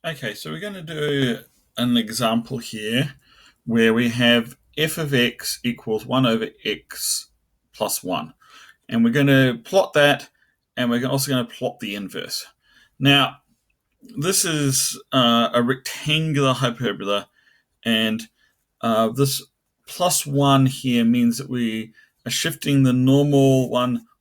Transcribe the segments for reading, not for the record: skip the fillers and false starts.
Okay, so we're going to do an example here where we have f of x equals 1 over x plus 1. And we're going to plot that, and we're also going to plot the inverse. Now, this is a rectangular hyperbola, and this plus 1 here means that we are shifting the normal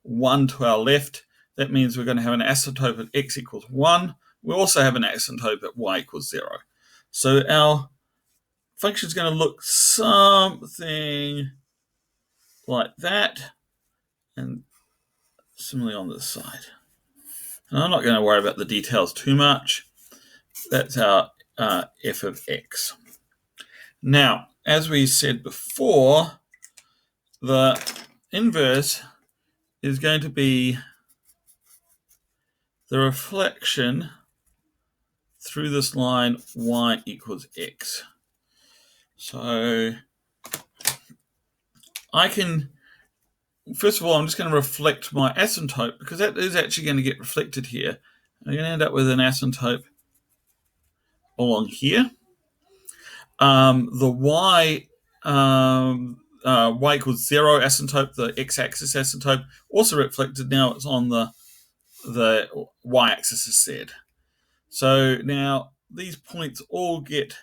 one to our left. That means we're going to have an asymptote at x equals 1. We also have an asymptote at y equals 0. So our function is going to look something like that, and similarly on this side. And I'm not going to worry about the details too much. That's our f of x. Now, as we said before, the inverse is going to be the reflection through this line y equals x. So I can, first of all, I'm just going to reflect my asymptote, because that is actually going to get reflected here. I'm going to end up with an asymptote along here. The y equals 0 asymptote, the x-axis asymptote, also reflected. Now it's on the y-axis instead. So now these points all get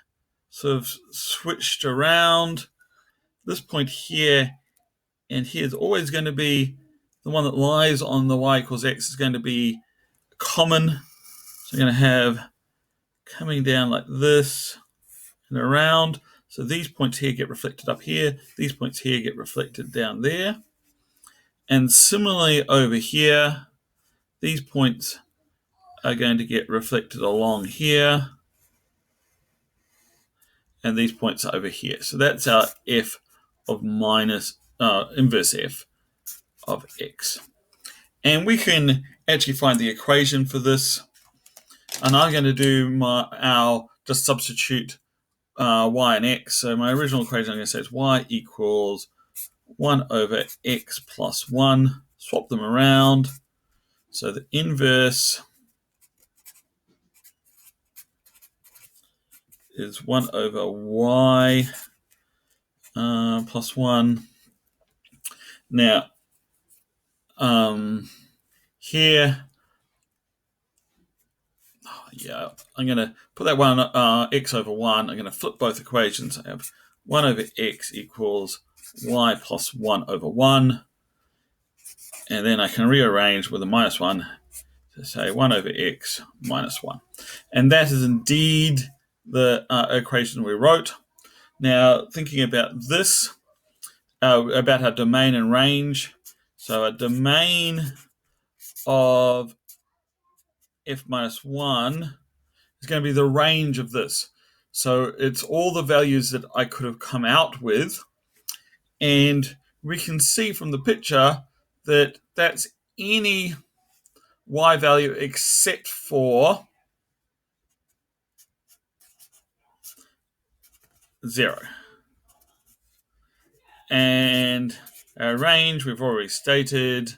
sort of switched around. This point here and here is always going to be the one that lies on the y equals x is going to be common. So I'm going to have coming down like this and around. So these points here get reflected up here. These points here get reflected down there. And similarly over here, these points are going to get reflected along here. And these points are over here. So that's our f of minus inverse f of x. And we can actually find the equation for this. And I'm going to do just substitute y and x. So my original equation I'm going to say is y equals 1 over x plus 1. Swap them around. So the inverse is 1 over y plus 1. Now, here, I'm going to put that one x over 1. I'm going to flip both equations. I have 1 over x equals y plus 1 over 1. And then I can rearrange with a minus 1 to say 1 over x minus 1. And that is indeed the equation we wrote. Now, thinking about this, about our domain and range. So a domain of f minus 1 is going to be the range of this. So it's all the values that I could have come out with. And we can see from the picture that that's any y value except for 0. And our range we've already stated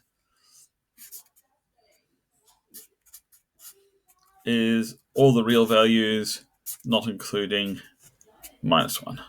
is all the real values, not including minus 1.